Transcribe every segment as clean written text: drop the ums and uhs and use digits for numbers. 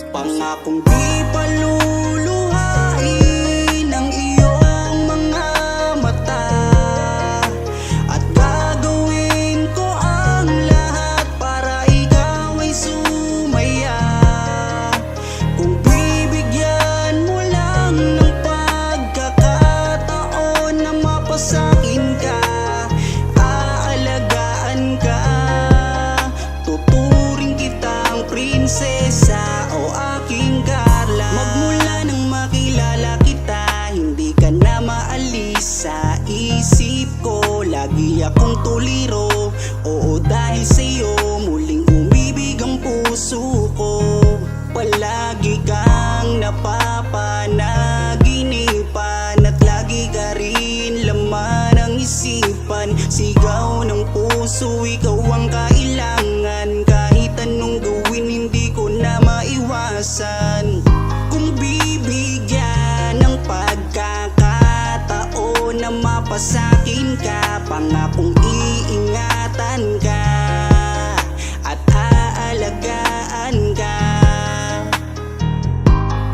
Pangakong di paluluhain ang iyong mga mata, at gagawin ko ang lahat para ikaw ay sumaya. Kung bibigyan mo lang ng pagkakataon na mapasakin ka, aalagaan ka, tuturing kitang prinsesa o aking Carla. Magmula nang makilala kita, hindi ka na maalis sa isip ko. Lagi akong tuliro, oo dahil sa'yo muling umibig ang puso ko. Palagi kang napapanaginipan at lagi ka rin laman ng isipan. Sigaw ng puso, ikaw ang kailangan. Kahit anong gawin, hindi ko na maiwasan. Kung bibigyan ng pagkakataon na mapasakin ka, pangakong iingatan ka at aalagaan ka.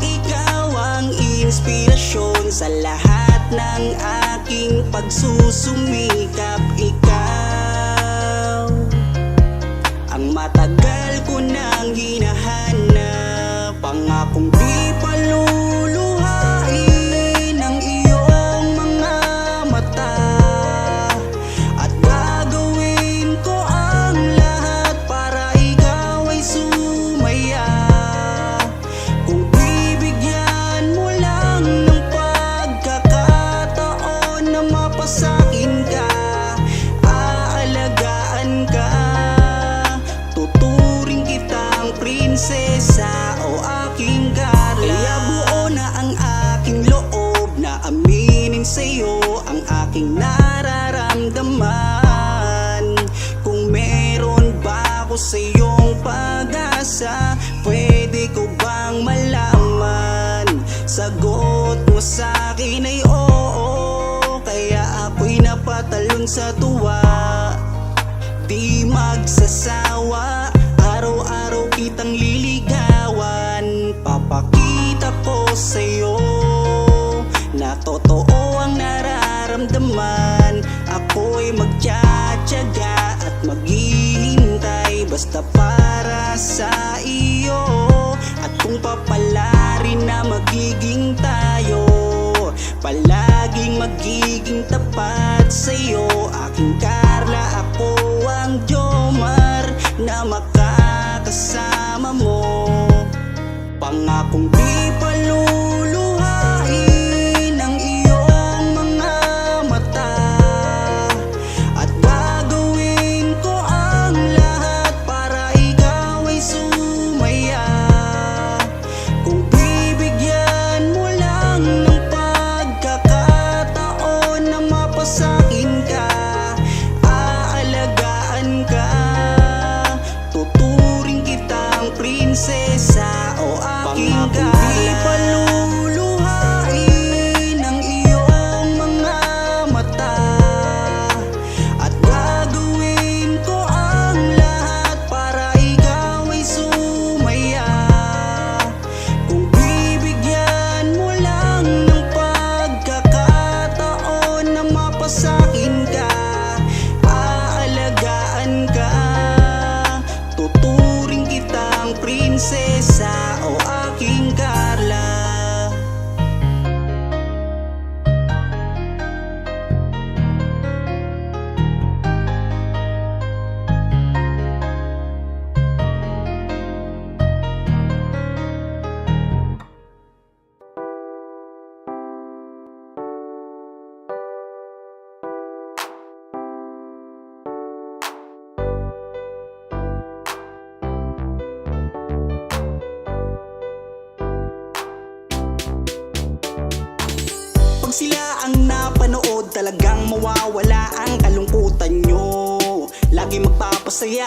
Ikaw ang inspirasyon sa lahat ng aking pagsusumikap. Ikaw ang matagal ko nang hinahanap. Pangakong di paluluhain ang iyong mga mata, at gagawin ko ang lahat para ikaw ay sumaya. Kung bibigyan mo lang ng pagkakataon na mapasakin ka, aalagaan ka, tuturing kitang prinsesa o aking Carla. Kaya buo na ang aking loob na aminin sa'yo ang aking nararamdaman. Kung meron ba ako sa'yong pag-asa, pwede ko bang malaman? Sagot mo sa'kin ay oo, kaya ako'y napatalon sa tuwa. Di magsasawa, araw-araw kitang liligawan. Papakita ko sa'yo na totoo ang nararamdaman. Ako'y magtsatsaga at maghihintay basta para sa iyo. At kung papalarin na magiging tayo, palaging magiging tapat sa'yo, aking Carla. Ako ang Jomar na makakasama mo. Pangakong di paluluhain ang iyong mga mata, at gagawin ko ang lahat para ikaw ay sumaya. Kung bibigyan mo lang ng pagkakataon na mapasakin ka, aalagaan ka, tuturing kitang prinsesa o aking Carla. Di paluluhain ang iyong mga mata, at gagawin ko ang lahat para ikaw ay sumaya. Kung bibigyan mo lang ng pagkakataon na mapasakin ka, aalagaan ka, tuturing kitang prinsesa o aking Carla. Pag sila ang napanood, talagang mawawala ang kalungkutan nyo. Lagi magpapasaya,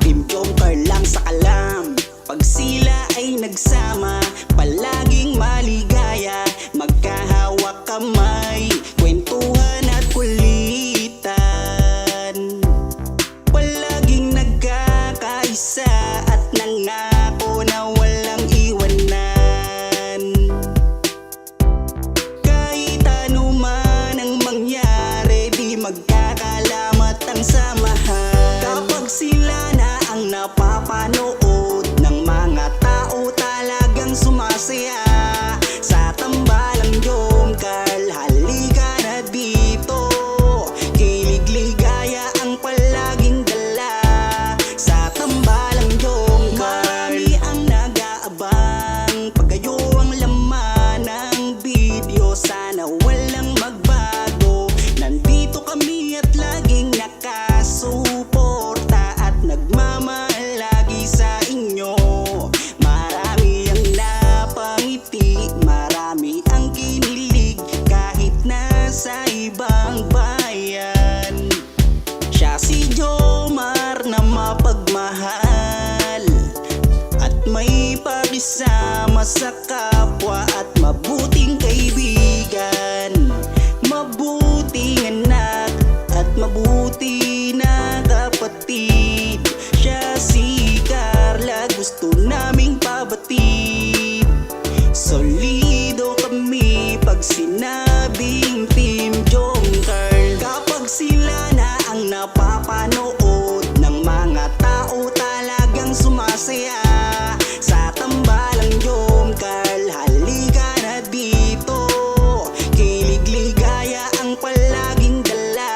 Team Jomcar lang sa kalam. Pag sila ay nagsama, palaging maligaya, magkahawak kamay, kwentuhan at kulitan. Palaging nagkakaisa at nangako na walang makisama sa kapwa at mabuting kaibigan, mabuting anak at mabuti na kapatid. Siya si Carla, gusto naming pabatid. Solido kami pag sinabing Team Jongcarl. Kapag sila na ang napapanood ng mga tao talagang sumasaya sa tambalang Jongcarl. Halika na dito, kilig ligaya ang palaging dala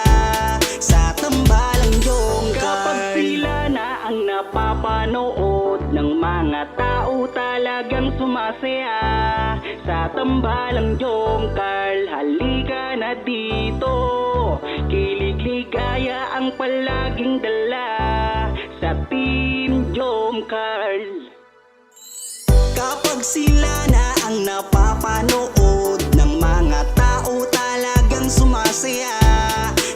sa tambalang Jongcarl. Kapag sila na ang napapanood ng mga tao talagang sumasaya sa tambalang Jongcarl. Halika na dito, kilig ligaya ang palaging dala sa Team Jongcarl. Kapag sila na ang napapanood ng mga tao talagang sumasaya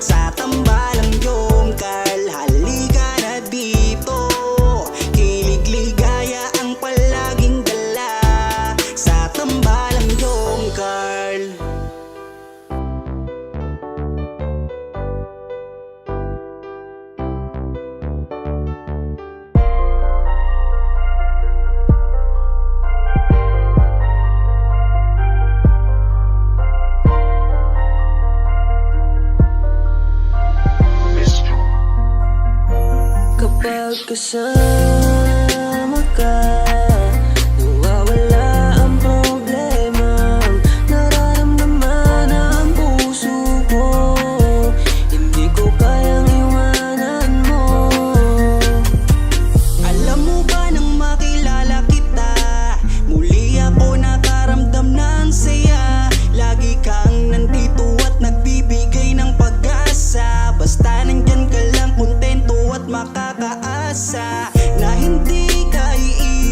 sa tambalang Jongcarl. Halika na dito, kilig ligaya ang palaging dala sa tambalang Jongcarl. Kapag kasama ka, nawawala ang problema. Nararamdaman ang puso ko, hindi ko kayang iwanan mo. Alam mo ba nang makilala kita, muli ako nakaramdam ng saya. Lagi kang nandito at nagbibigay ng pag-asa. Basta nandyan ka lang, kontento at makakaasa na hindi ka iiwan.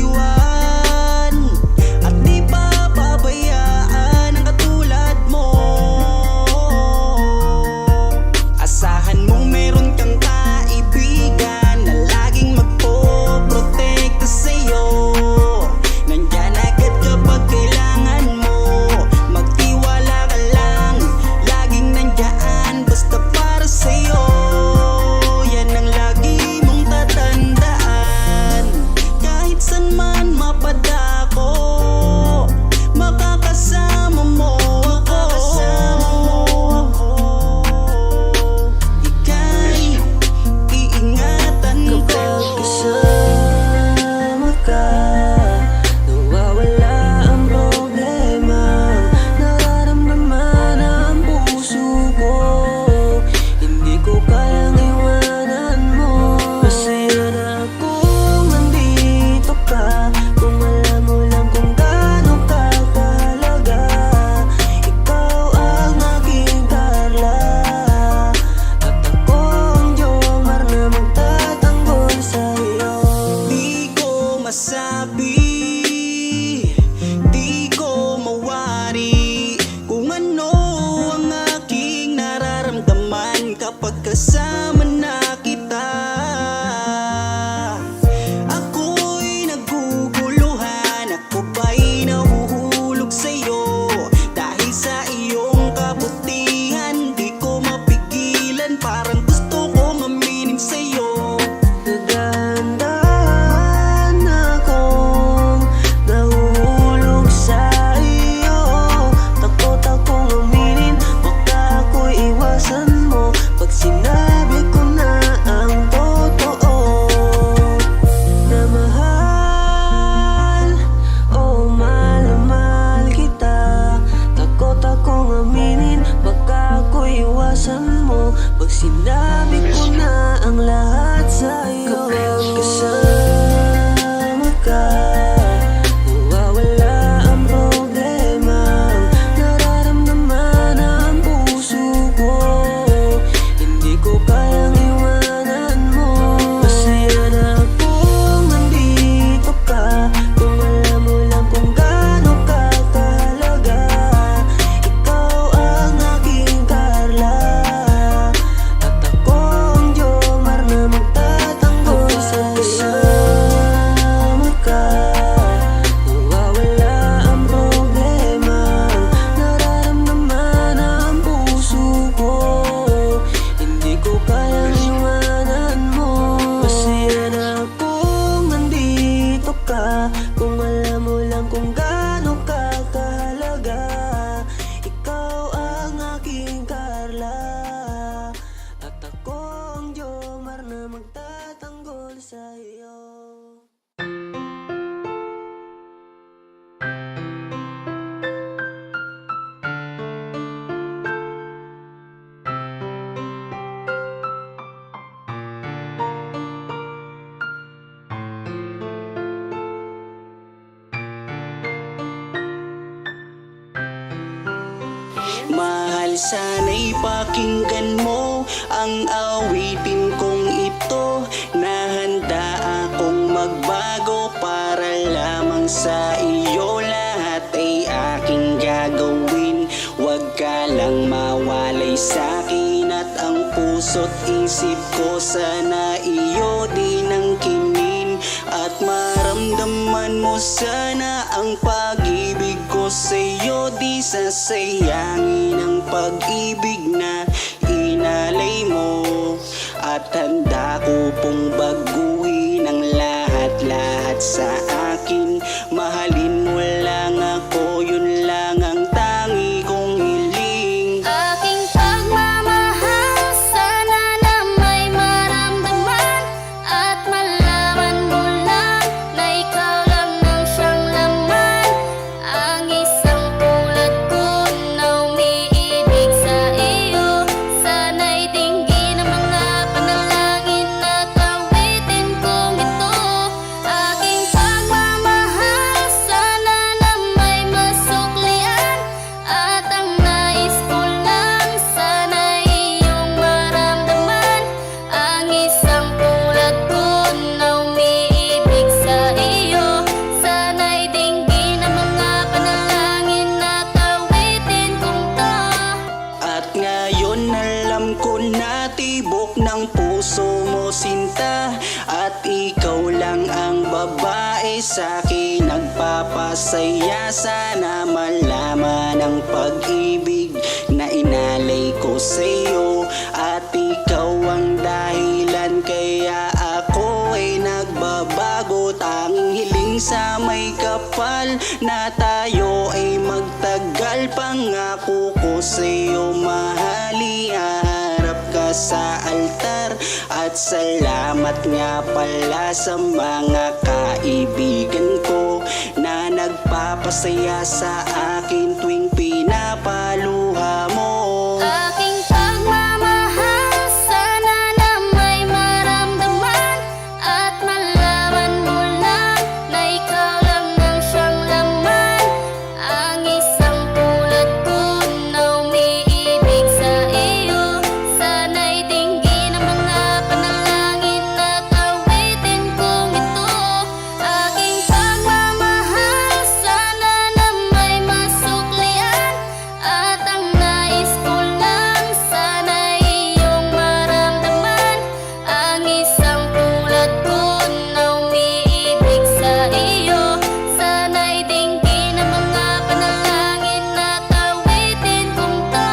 mahal, sana'y pakinggan mo ang awitin kong ito, na handa akong magbago para lamang sa iyo. Lahat ay aking gagawin, wag ka lang mawalay sa'kin, at ang puso't isip ko sana iyo din ang kinin, at maramdaman mo sana ang pag-ibig ko sa'yo. Di sasayangin ang pag-ibig na inalay mo, at handa ko pong baguhin ang lahat-lahat sa akin. Mahalin mo lang ako, yun lang ang tangi kong hiling. Aking pagmamahal, sana na may maramdaman, at malaman mo lang na ikaw lang ang siyang laman. Ang isang tulad ko na umiibig sa iyo, sana'y dinggin ang mga panalangin at awitin kong ito. Aking pagmamahal, sana na may masuklian, at ang nais ko lang sana'y iyong maramdaman. Ang isang tulad ko na umiibig sa iyo, sana'y dinggin ang mga panalangin at awitin kong to. At ngayon alam ko na tibok ng puso mo sinta, at ikaw lang ang babae sa'kin nagpapasaya. Sana malaman ang pag-ibig na inalay ko sa'yo, at ikaw ang dahilan kaya ako ay nagbabago. Tanging hiling sa may kapal na tayo ay magtagal. Pangako ko sa'yo mahali, haharap ka sa altar. At salamat nga pala sa mga kaibigan ko na nagpapasaya sa akin tuwing pinapaluha mo. Aking pagmamahal, sana na may maramdaman, at malaman mo lang na ikaw lang ang siyang laman. Ang isang tulad ko na umiibig sa iyo, sana'y dinggin ang mga panalangin at awitin kong ito. Aking pagmamahal, sana na may masuklian, at ang nais ko lang sana'y iyong maramdaman. Ang isang tulad ko na umiibig sa iyo, sana'y dinggin ang mga panalangin at awitin kong to.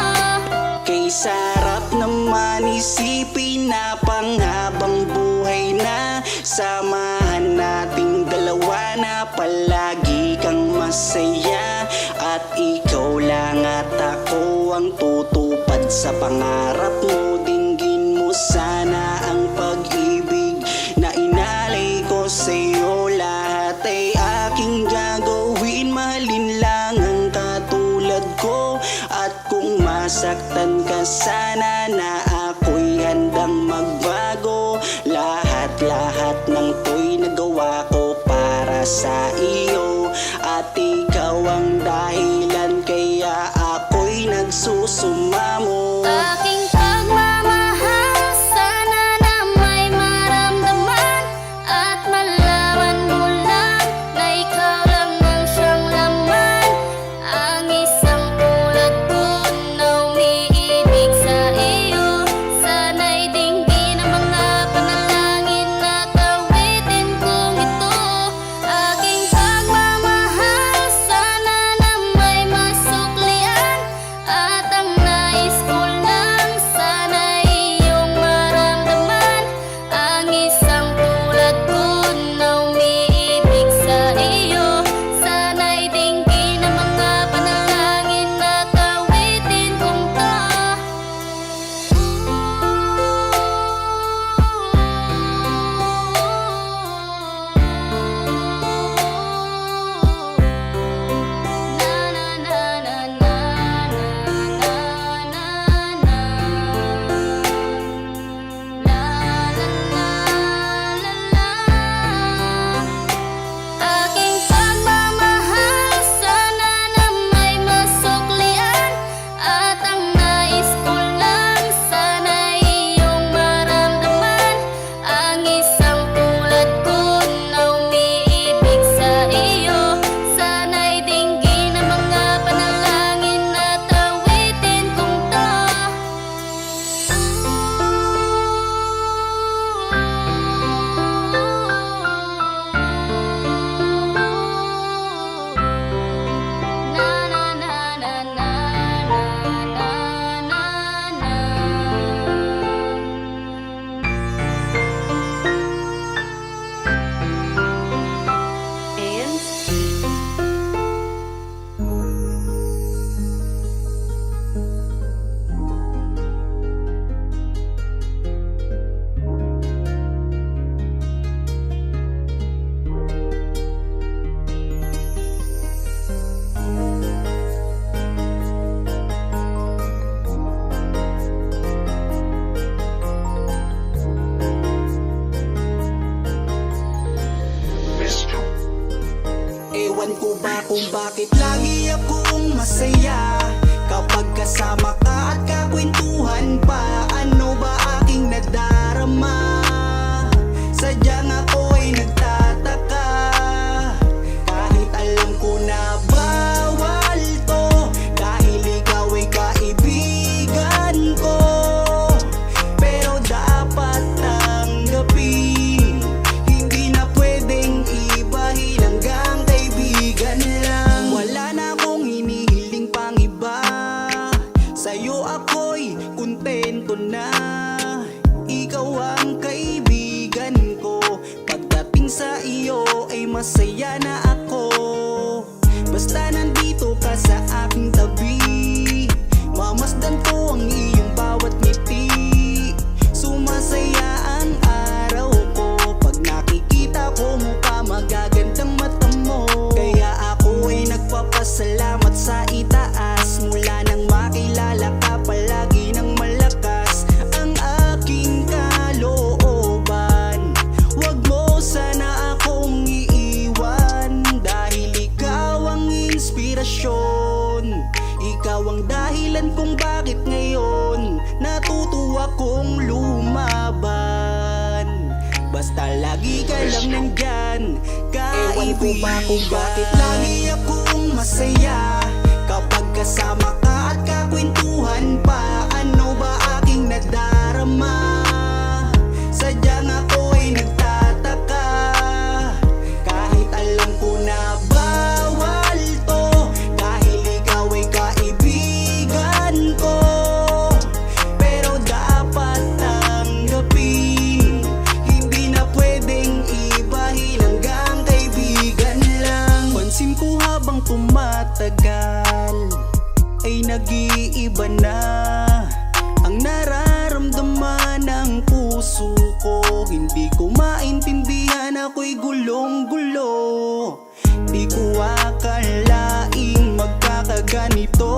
Kay sarap naman isipin na panghabang buhay na samahan nating dalawa, na palagi kang masaya, at ikaw lang at ako ang tutupad sa pangarap mo. Dinggin mo sana ang pag-ibig na inalay ko sa'yo. Lahat ay aking gagawin, mahalin lang ang katulad ko, at kung masaktan ka sana na ako'y handang magbago. Lahat-lahat ng to'y nagawa ko para sa iyo, at ikaw ang dahilan kaya ako'y nagsusumamo. Aking pagmamahal, sana na may maramdaman, at malaman mo lang na ikaw lang ang siyang laman. Ang isang tulad ko na umiibig sa iyo, sana'y dinggin ang mga panalangin at awitin kong ito. Aking pagmamahal, sana na may Ewan ko ba kung bakit lagi akong masaya kapag kasama ka at kakwentuhan pa. Ano ba aking nadarama? Sadyang ako'y nagtataka, kahit alam ko na bawal to, dahil ikaw ay kaibigan ko. Pero dapat tanggapin, hindi na pwedeng ibahin, hanggang kaibigan lang. Wala na akong hinihiling pang iba, sa'yo ako'y kontento na. Ikaw ang kaibigan ko, pagdating sa iyo ay masaya na ako. Basta nandito ka sa aking tabi, mamasdan ko ang iyong bawat ngiti. Sumasaya ang araw ko pag nakikita ko mukha, magagandang mata mo. Kaya ako ay nagpapasalamat sa itaas, mula nang makilala ka palagi ng malakas ang aking kalooban. Wag mo sana akong iiwan, dahil ikaw ang inspirasyon. Ikaw ang dahilan kung bakit ngayon natutuwa kong lumaban. Basta lagi ka lang nandyan, Ewan ko ba kung bakit lagi akong masaya kapag kasama ka at kakwentuhan pa. Ano ba aking nadarama? Sadyang ako'y nagtataka, kahit alam ko na bawal to, dahil ikaw ay kaibigan ko. Pero dapat tanggapin, hindi na pwedeng ibahin, hanggang kaibigan lang. Pansin ko habang tumatagal ay nag-iiba na ang nararamdaman ng puso ko. Hindi ko maintindihan, ako'y gulong-gulo. Di ko akalaing magkakaganito.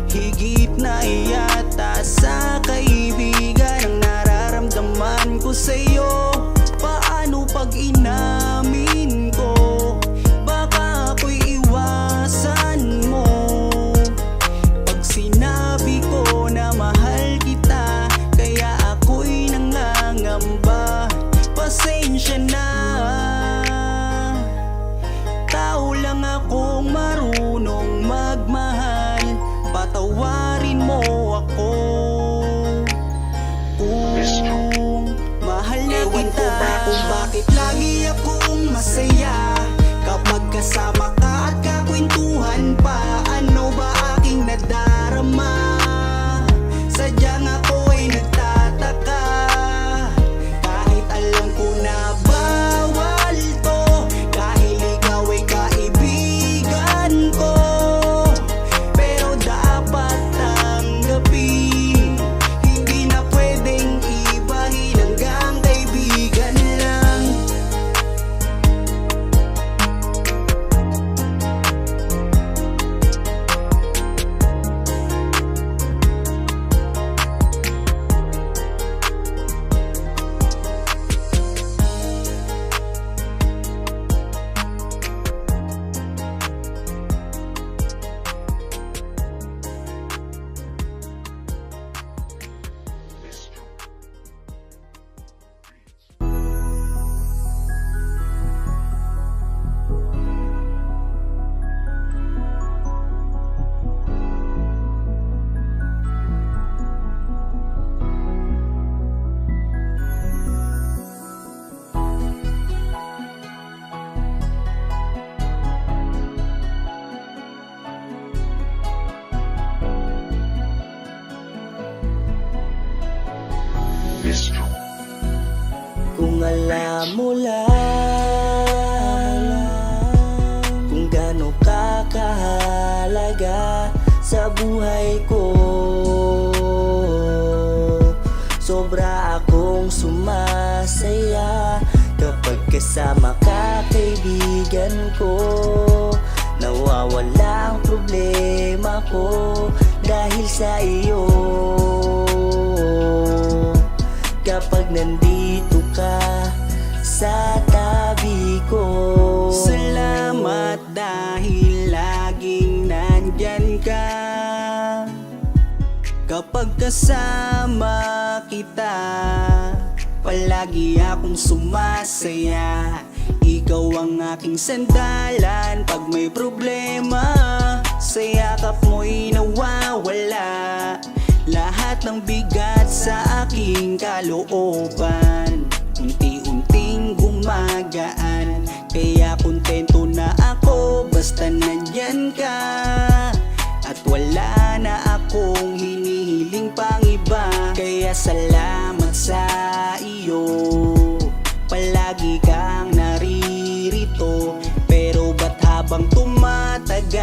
Higit na yata sa kaibigan ang nararamdaman ko sa'yo. Paano pag inamin ko? Baka ako'y iwasan mo. Pag sinabi ko na mahal kita, kaya ako'y nangangamba. Pasensya na, tao lang akong marunong magmahal. Patawarin mo ako kung mahal na Ewan ko kita. ba kung Bakit lagi akong masaya kapag kasama ka at kakwentuhan pa. Ano ba aking nadarama? Sadyang ako'y nagtataka, kahit alam ko na bawal to, dahil ikaw ay kaibigan ko. Pero dapat tanggapin, hindi na pwedeng ibahin, hanggang kaibigan lang. Kung alam mo lang kung gaano ka kahalaga sa buhay ko, sobra akong sumasaya kapag kasama ka, kaibigan ko. Nawawala ang problema ko dahil sa iyo. Kapag nandito ka sa tabi ko, pagkasama kita. Palagi akong sumasaya, ikaw ang aking sandalan. Pag may problema, sa yakap mo'y nawawala lahat ng bigat sa aking kalooban. Unti-unting gumagaan, kaya kontento na ako basta nandyan ka. At wala na akong hinihiling pang iba, kaya salamat sa iyo. Palagi kang naririto, pero ba't habang tumatagal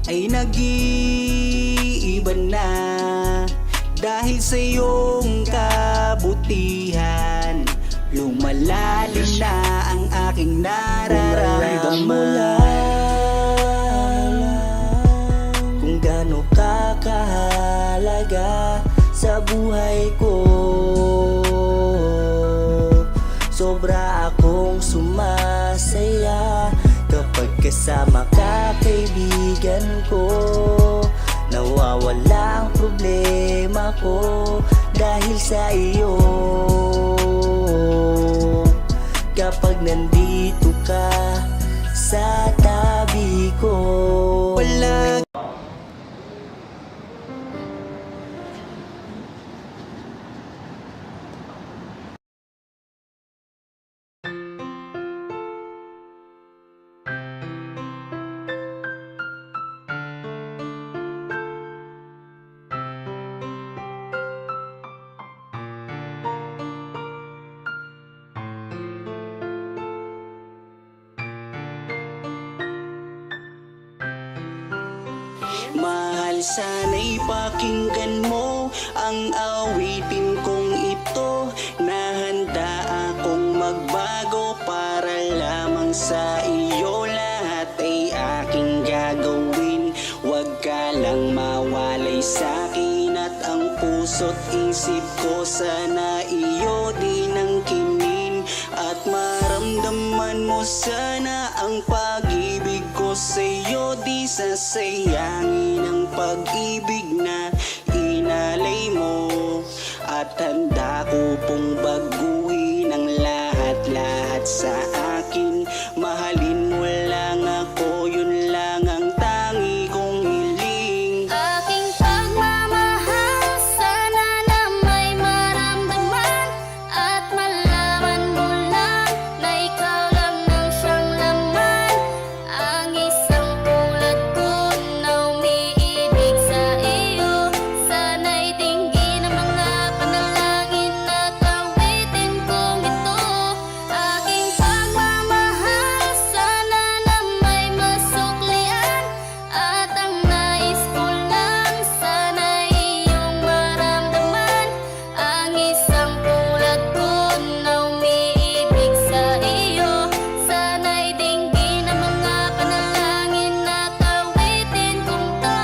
ay nag-iiba na? Dahil sa iyong kabutihan, lumalalim na ang aking nararamdaman. Kung gaano ka kahalaga sa buhay ko, sobra akong sumasaya kapag kasama ka, kaibigan ko. Nawawala ang problema ko dahil sa iyo. Kapag nandito ka sa tabi ko, Palagi mahal, sana'y pakinggan mo ang awitin kong ito. Nahanda akong magbago para lamang sa iyo. Lahat ay aking gagawin, huwag ka lang mawalay sa'kin. At ang puso't isip ko sana iyo din ang kinin. At maramdaman mo sana ang pag-ibig ko sa'yo. Di sasayangin ang pag-ibig na inalay mo. At handa ko pong baguhin ang lahat-lahat sa akin. Mahalin mo lang ako, yun lang ang tangi kong hiling. Aking pagmamahal, sana na may maramdaman. At malaman mo lang na ikaw lang ang siyang laman. Ang isang tulad ko na umiibig sa iyo. Sana'y dinggin ang mga panalangin at awitin kong ito. Aking pagmamahal, sana na may masuklian. At ang nais ko lang, sana'y iyong maramdaman. Ang isang tulad ko na umiibig sa iyo. Sana'y dinggin ang mga panalangin at awitin kong to.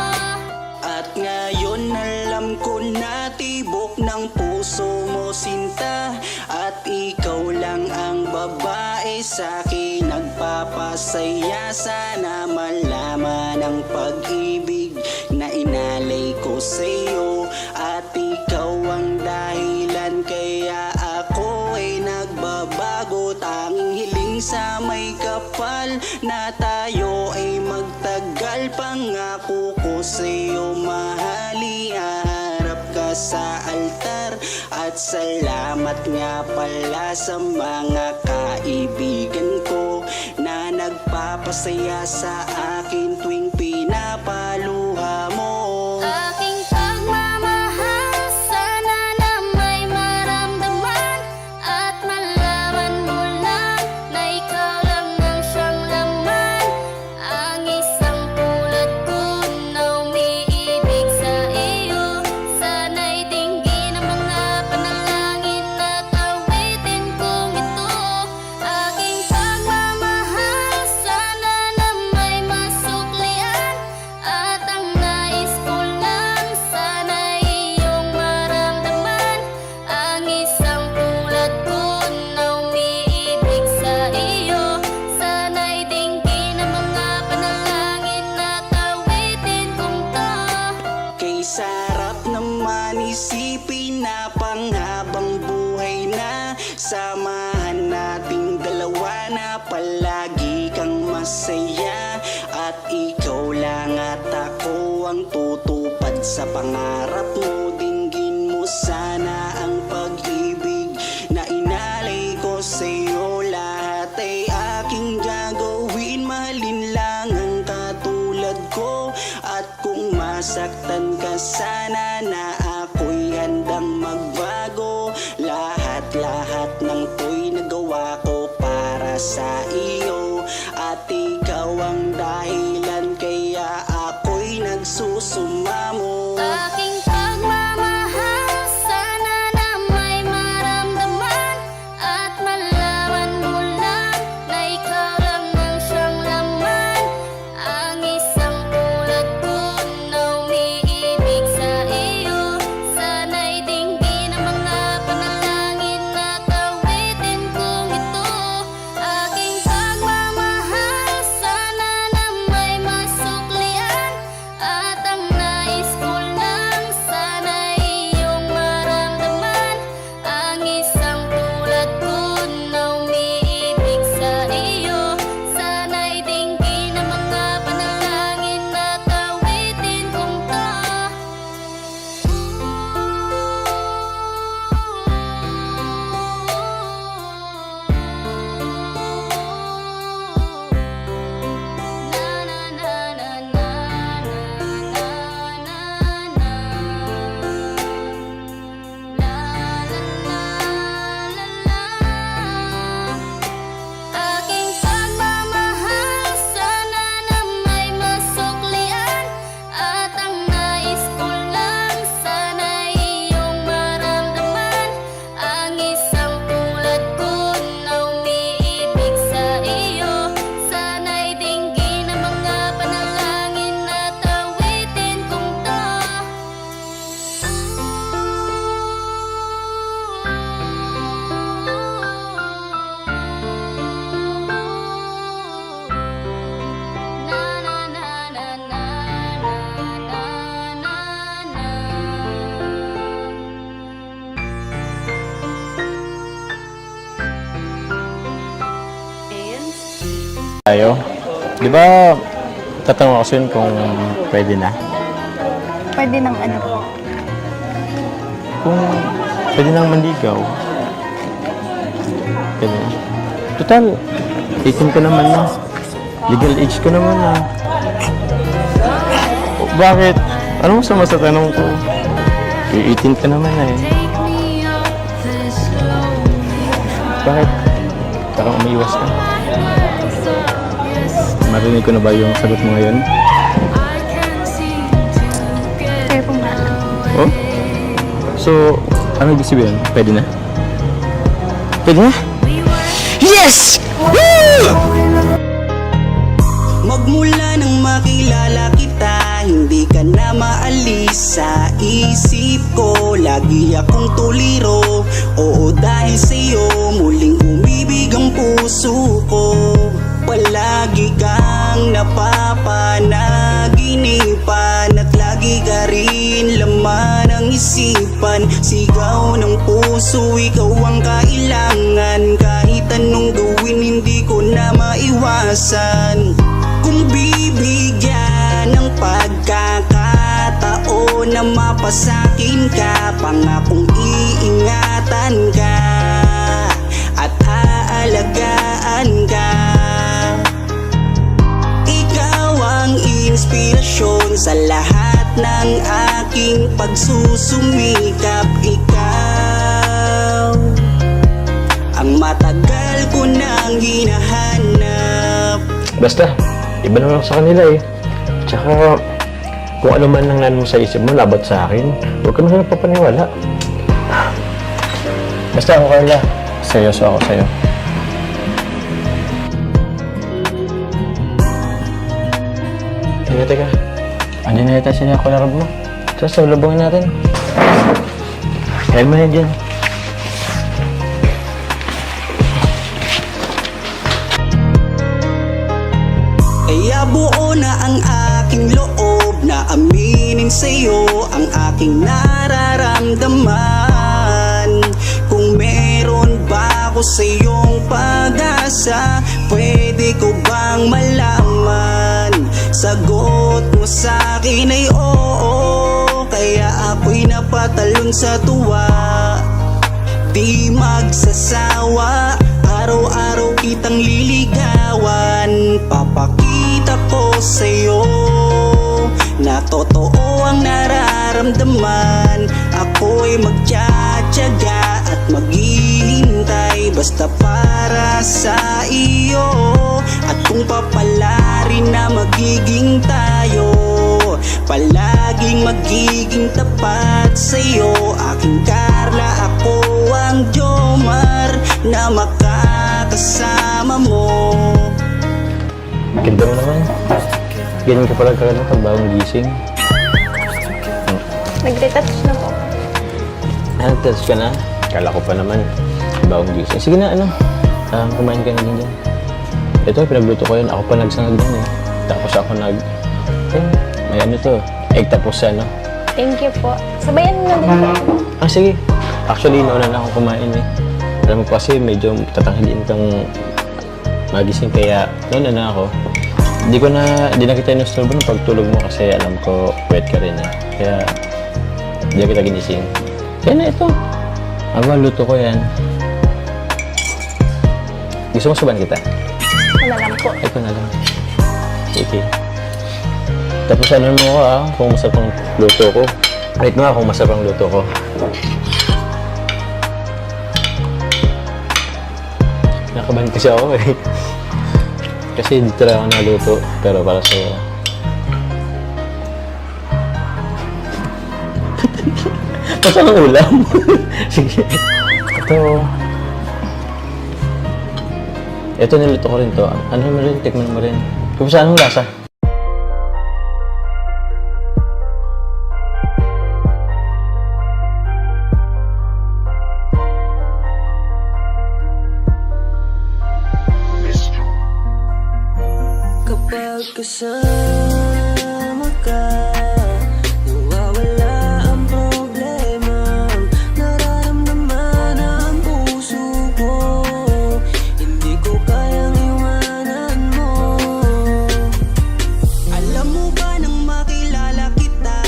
At ngayon alam ko na tibok ng puso mo sinta. At ikaw lang ang babae sa'kin nagpapasaya. Sana malaman ang pag-ibig na inalay ko sa'yo. At ikaw ang dahilan kaya ako ay nagbabago. Tanging hiling sa may kapal na tayo ay magtagal. Pangako ko sa'yo mahali, haharap ka sa altar. At salamat nga pala sa mga kaibigan ko na nagpapasaya sa akin tuwing pinapaluha mo. Aking pagmamahal, sana na may maramdaman. At malaman mo lang na ikaw lang ang siyang laman. Ang isang tulad ko na umiibig sa iyo. Sana'y dinggin ang mga panalangin at awitin kong ito. Aking pagmamahal, sana na may masuklian. palagi kang masaya. At ikaw lang at ako ang tutupad sa pangarap mo. Dinggin mo sana ang pag-ibig na inalay ko sa'yo. Lahat ay aking gagawin, mahalin lang ang katulad ko. At kung masaktan ka sana na ako'y handang magbago. Lahat ng to'y nagawa ko para sa iyo. At ikaw ang dahilan kaya ako'y nagsusumamo. Aking pagmamahal, sana na may maramdaman at malaman mo lang na ikaw lang ang siyang laman. Ang isang tulad ko na umiibig sa iyo. Sana'y dinggin ang mga panalangin at awitin kong ito. Aking pagmamahal, sana na may masuklian. At ang nais ko lang, sana iyong maramdaman. Ang isang tulad ko na umiibig sa iyo. Sana'y dinggin ang mga panalangin at awitin kong to. Aking pagmamahal, sana na may masuklian. At ang nais ko lang, sana iyong maramdaman. Ang isang tulad ko na umiibig sa iyo. Sana'y dinggin ang mga panalangin at awitin kong to. Tayo. Di ba, tatanong ako sa'yo kung pwede na? Pwede ng ano po. Kung pwede nang manligaw. Pwede na. Total, 18 ka naman na. Legal age ko naman na. Bakit? Ano masama sa tanong ko? 18 ka naman na eh. Bakit? Parang umiiwas ka. Marinig ko na ba yung sagot mo ngayon? Kayo pong bahala. Oh? So, ano ibig sabihin? Pwede na? Pwede na? Yes! Woo! Magmula nang makilala kita, hindi ka na maalis sa isip ko. Lagi akong tuliro, oo dahil sa'yo muling umibig ang puso ko. Palagi kang napapanaginipan at lagi ka rin laman ng isipan. Sigaw ng puso, ikaw ang kailangan. Kahit anong gawin, hindi ko na maiwasan. Kung bibigyan ng pagkakataon na mapasakin ka, pangakong iingatan ka at aalagaan ka. Ikaw ang inspirasyon sa lahat ng aking pagsusumikap. Ikaw ang matagal ko nang hinahanap. Basta, iba naman ako sa kanila eh. Tsaka, kung ano man ang nan mo sa isip mo, labat sa akin, huwag ka naman papaniwala. Basta ako, Carla. Seryoso ako sa'yo. Teka. Andiyan na yata sila ako larab mo. Sa labungin natin. Kaya mo na dyan. Kaya buo na ang aking loob na aminin sa'yo ang aking nararamdaman. Kung meron ba ako sa'yong pag-asa, Pwede ko bang malaman? Sagot mo sa'kin ay oo, kaya ako'y napatalon sa tuwa. Di magsasawa, araw-araw kitang liligawan. Papakita ko sa'yo na totoo ang nararamdaman. Ako'y magtsatsaga at maghihintay basta para sa iyo. At kung papalarin na magiging tayo, palaging magiging tapat sa'yo. Aking Carla, ako ang Jomar na makakasama mo. Ganda mo naman. Ganyan ka pala pag bagong gising. Nag-retouch na po. Nag-touch ka na? Kala ko pa naman. Bagong gising. Sige na, kumain ka na din dyan. Ito, pinagluto ko yun. Ako pa nagsangag din eh. Tapos ako may ano to, egg tapos Thank you po. Sabayan mo na din po. sige. Actually, nauna na ako kumain eh. Alam mo kasi medyo tatanghaliin kang magising kaya nauna na ako. Di na kita inusturbo ng pagtulog mo kasi alam ko wet ka rin eh. Kaya di na kita ginising. Kaya na ito. Luto ko yan. Gusto mo suban kita? Ako na lang po. Ito na lang. Okay. Tapos ano mo ko kung masarap ang luto ko. Rate mo kung masarap ang luto ko. Nakabahan kasi ako eh. Kasi dito lang ako naluto, pero para sa'yo. Basta ang ulam. Sige. Ito niluto ko rin to. Ano mo rin? Tikman mo rin. Kung saan ang lasa? Kapag kasama ka, nawawala ang problema. Nararamdaman ang puso ko, hindi ko kayang iwanan mo. Alam mo ba nang makilala kita,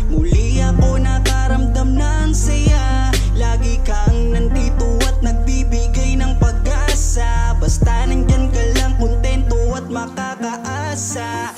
muli ako nakaramdam ng saya. Lagi kang nandito at nagbibigay ng pag-asa. Basta nandyan ka lang, kontento at makakaasa.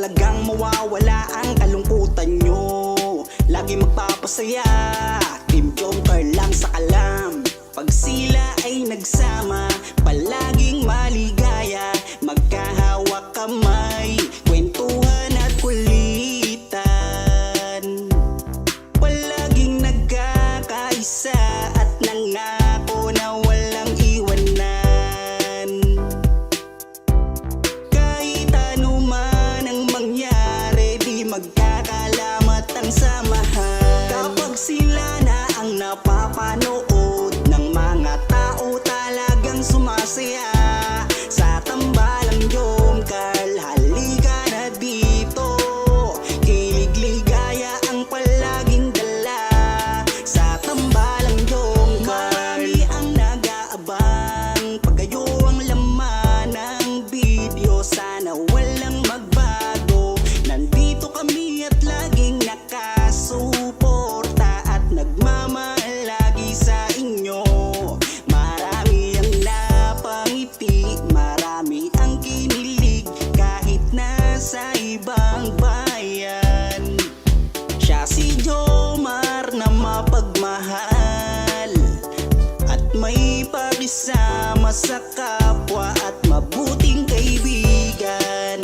talagang mawawala ang kalungkutan nyo. Lagi magpapasaya, Team Joker lang sa kalam. Pag sila ay nagsama, palaging maligaya. Magkahawak kamay, kwentuhan at kulitan. Palaging nagkakaisa at nangako na walang iwanan. Kahit ano man ang mangyari, di magkakalamat ang samahan. Kapag sila na ang napapanood ng mga tao, talagang sumasaya. Sa tambalang Jomcar, halika na dito. Kilig ligaya ang palaging dala. Sa tambalang Jomcar, marami ang nag-aabang. Pag kayo ang laman ng video, sana walang magbago. Nandito kami at laging nakasuporta at nagmamahal lagi sa inyo. Marami ang napangiti, marami ang kinilig kahit nasa ibang bayan. Siya si Jomar na mapagmahal at may pakisama sa kapwa at mabuting kaibigan.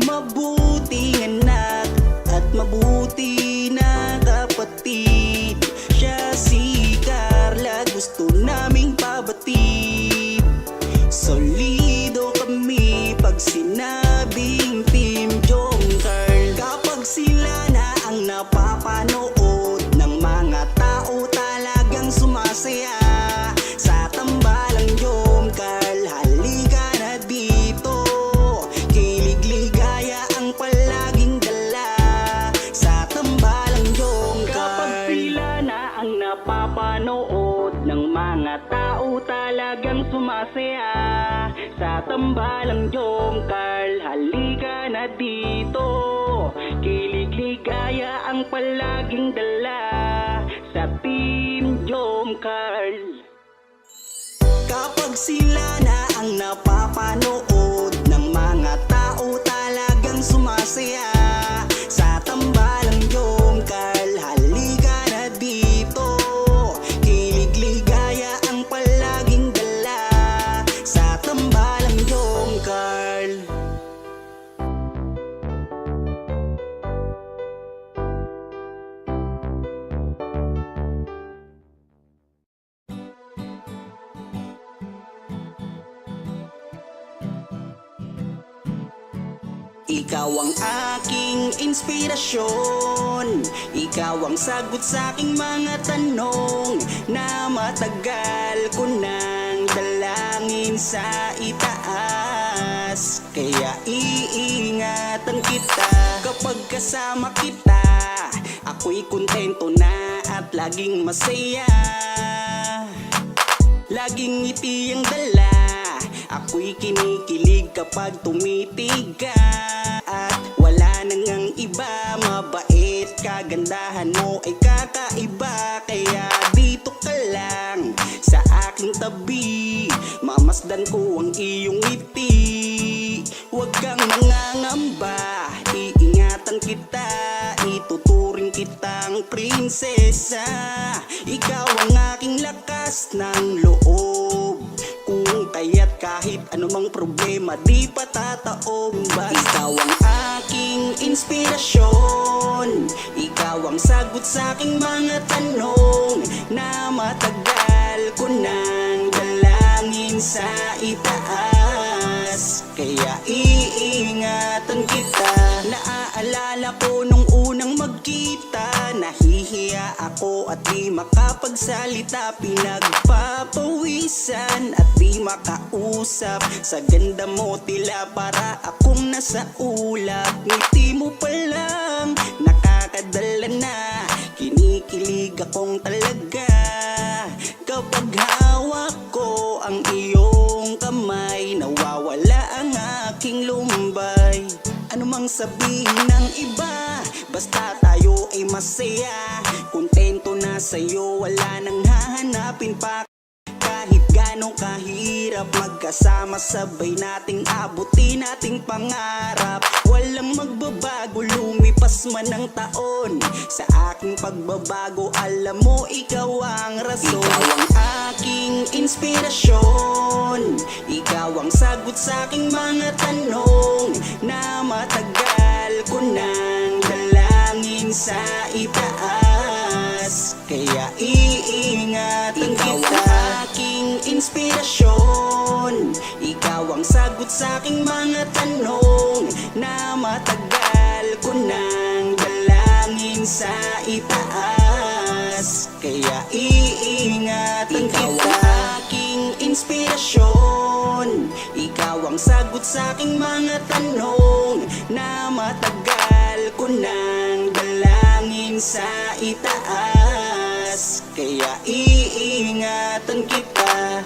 Mabuting anak at mabuti na kapatid. Siya si Carla, gusto naming pabatid. Solido kami pag sinabing Team Joker. Kapag sila na ang napapanood ng mga tao, talagang sumasaya. Sa tambalang Jomcar, halika na dito. Kilig ligaya ang palaging dala. Sa tambalang Jomcar, kapag sila na ang napapanood ng mga tao, talagang sumasaya. Sa tambalang Jomcar, halika na dito. Kilig ligaya ang palaging dala. Sa Team Jomcar. Kapag sila na ang napapanood ng mga tao, talagang sumasaya. Sa tambalang Jomcar, halika na dito. Kilig ligaya ang palaging dala. Sa tambalang Jomcar. Ikaw ang aking inspirasyon. Ikaw ang sagot sa aking mga tanong na matagal ko nang dalangin sa itaas. Kaya iingatan kita kapag kasama kita. Ako'y kontento na at laging masaya. Laging ngiti ang dala. Ako'y kinikilig kapag tumitig ka. At wala nang ang iba. Mabait, kagandahan mo ay kakaiba. Kaya dito ka lang sa aking tabi. Mamasdan ko ang iyong ngiti. Huwag kang nangangamba, iingatan kita. Ituturing kitang prinsesa. Ikaw ang aking lakas ng loob. Kung kaya't kahit anumang problema, di patataob. Ikaw ang aking inspirasyon. Ikaw ang sagot sa aking mga tanong na matagal ko nang dalangin sa itaas. Kaya iingatan kita. Naaalala ko nung unang magkita, nahihiya ako at di makapagsalita. Pinagpapawisan at di makausap. Sa ganda mo tila para akong nasa ulap. Ngiti mo pa lang nakakadala na. Kinikilig akong talaga kapag hawak ko ang iyong kamay. Nawawala ang aking lumbay. Ano mang sabihin ng iba, basta tayo ay masaya. Kontento na sa'yo, wala nang hahanapin pa. Kahit ganong kahirap, magkasama sabay nating abutin ating pangarap. Walang magbabago, lumipas man ang taon. Sa aking pagbabago, alam mo ikaw ang rason. Ikaw ang aking inspirasyon, ikaw ang sagot sa aking mga tanong na matagal ko nang dalangin sa itaas. Kaya iingatan kita. Ikaw ang aking inspirasyon, ikaw ang sagot sa aking mga tanong na matagal ko nang dalangin sa itaas. Kaya iingatan kita. Ikaw ang aking inspirasyon, ikaw ang sagot sa aking mga tanong na matagal ko nang dalangin sa itaas. Kaya iingatan kita.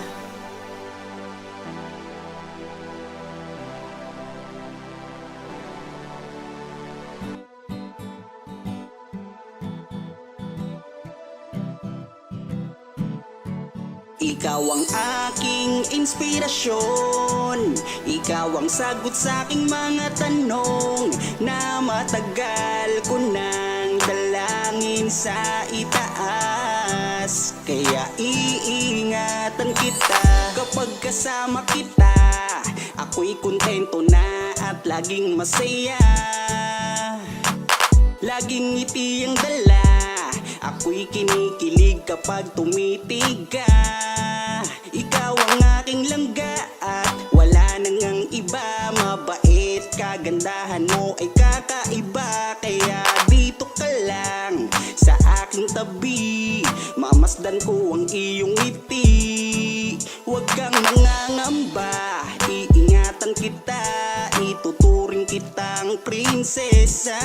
Ikaw ang aking inspirasyon, ikaw ang sagot sa aking mga tanong na matagal ko nang dalangin sa itaas. Kaya iingatan kita. Kapag kasama kita, ako'y kontento na at laging masaya. Laging ngiti ang dala, ako'y kinikilig kapag tumitig ka. Ikaw ang aking langga at wala nang ang iba. Mabait, kagandahan mo ay kakaiba. Kaya dito ka lang sa aking tabi, mamasdan ko ang iyong ngiti. Huwag kang nangangamba, iingatan kita, ituturing kitang prinsesa.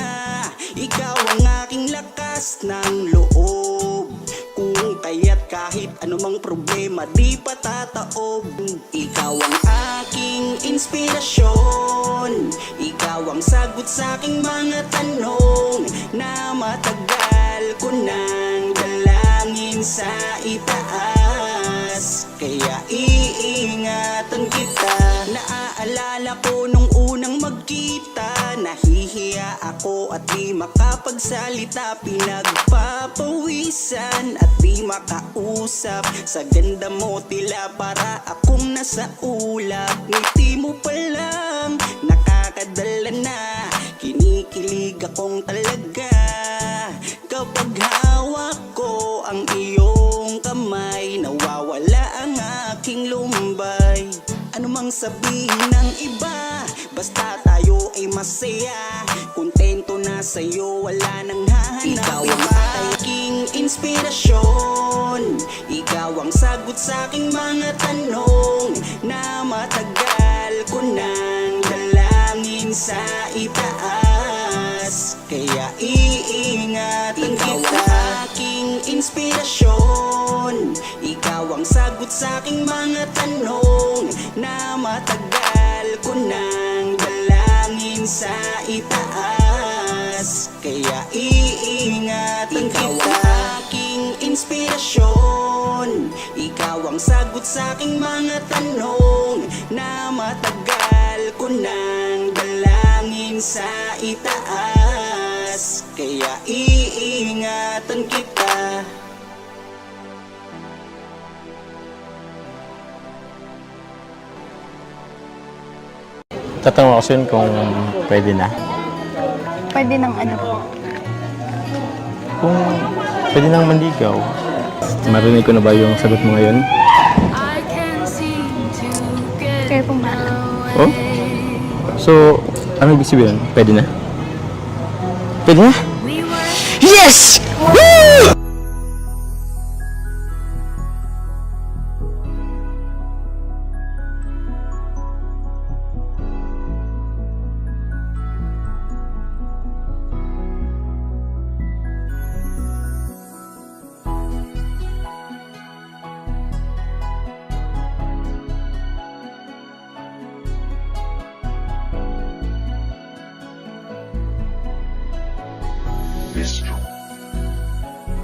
Ikaw ang aking lakas ng loob, kung kaya't kahit anumang problema di patataob. Ikaw ang aking inspirasyon, ikaw ang sagot sa aking mga tanong na matagal ko nang dalangin sa itaas. Kaya iingatan kita. Naaalala ko nung unang magkita, nahihiya ako at di makapagsalita. Pinagpapawisan at di makausap. Sa ganda mo tila para akong nasa ulap. Ngiti mo pa lang nakakadala na, kinikilig akong talaga. Kapag hawak ko ang iyong kamay, nawawala ang aking lumbay. Ano mang sabihin ng iba, basta tayo ay masaya. Kontento na sa'yo, wala nang hahanap. Ikaw ang aking inspirasyon, ikaw ang sagot sa aking mga tanong na matagal ko nang dalangin sa itaas. Kaya iingatan kita. Ikaw ang aking inspirasyon, ikaw ang sagot sa aking mga tanong na matagal ko nang dalangin sa itaas. Kaya iingatan kita. Ikaw ang aking inspirasyon, ikaw ang sagot sa aking mga tanong na matagal ko nang dalangin sa itaas. Kaya iingatan kita. Tatanong ako sa'yo kung pwede na. Pwede ng ano po. Kung pwede nang manligaw. Marinig ko na ba yung sagot mo ngayon? Kayo pong bahala. Oh? So, ano ibig sabihin? Pwede na? Pwede na? Yes! Woo!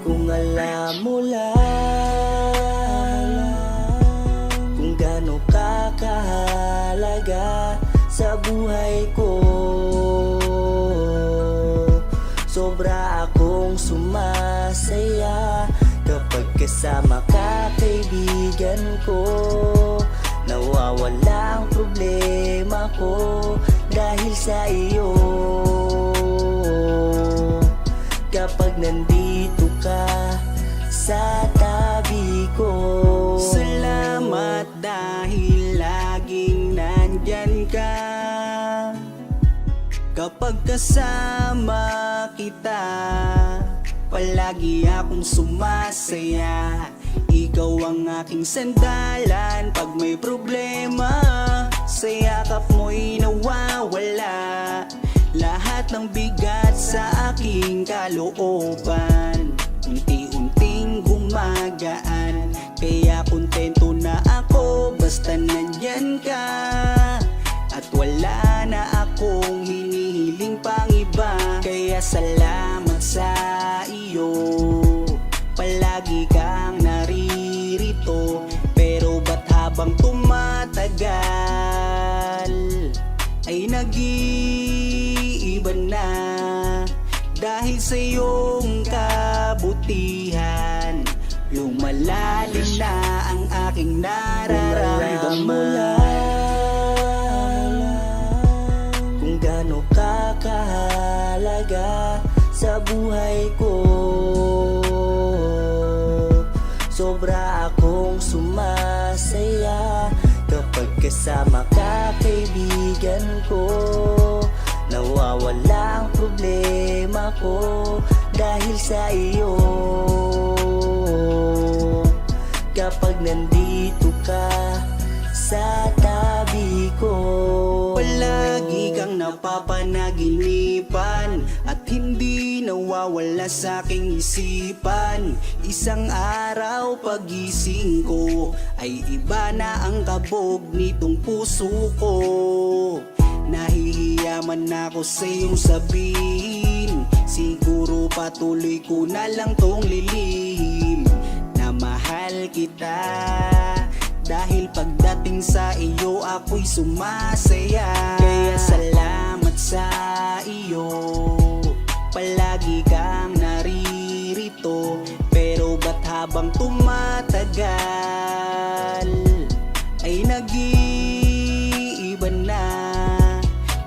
Kung alam mo lang kasama ka, kaibigan ko, nawawala ang problema ko dahil sa iyo. Kapag nandito ka sa tabi ko, Salamat dahil laging nandyan ka. Kapag kasama kita, palagi akong sumasaya. Ikaw ang aking sandalan pag may problema. Sa yakap mo'y nawawala lahat ng bigat sa aking kalooban. Unti-unting gumagaan, kaya kontento na ako basta nandyan ka. At wala na akong hinihiling pang iba. Kaya salamat sa iyo, palagi kang naririto. Pero ba't habang tumatagal ay nag-iiba na? Dahil sa iyong kabutihan, lumalalim na ang aking nararamdaman. Kung gaano ka kahalaga sa buhay ko, sobra akong sumasaya kapag kasama ka, kaibigan ko, nawawala ang problema ko dahil sa iyo. Kapag nandito ka sa tabi ko, Palagi kang napapanaginipan at hindi nawawala sa aking isipan. Isang araw pagising ko ay iba na ang kabog nitong puso ko. Nahihiya man ako sa iyong sabihin, siguro patuloy ko na lang tong lilihim na mahal kita. Dahil pagdating sa iyo ako'y sumasaya. Kaya salamat sa iyo, palagi kang naririto. Pero ba't habang tumatagal ay nag-iiba na?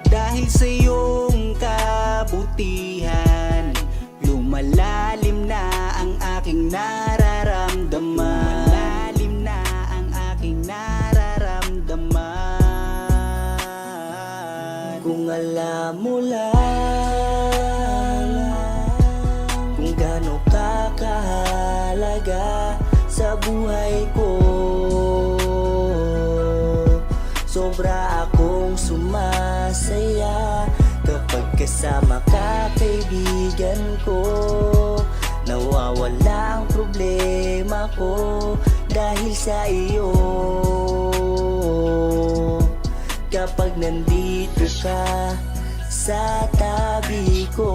Dahil sa iyong kabutihan, lumalalim na ang aking nararamdaman. Lumalalim na ang aking nararamdaman. kung alam mo lang kung gaano ka kahalaga sa buhay ko, sobra akong sumasaya kapag kasama ka, kaibigan ko, nawawala ang problema ko dahil sa iyo. Kapag nandito ka sa tabi ko,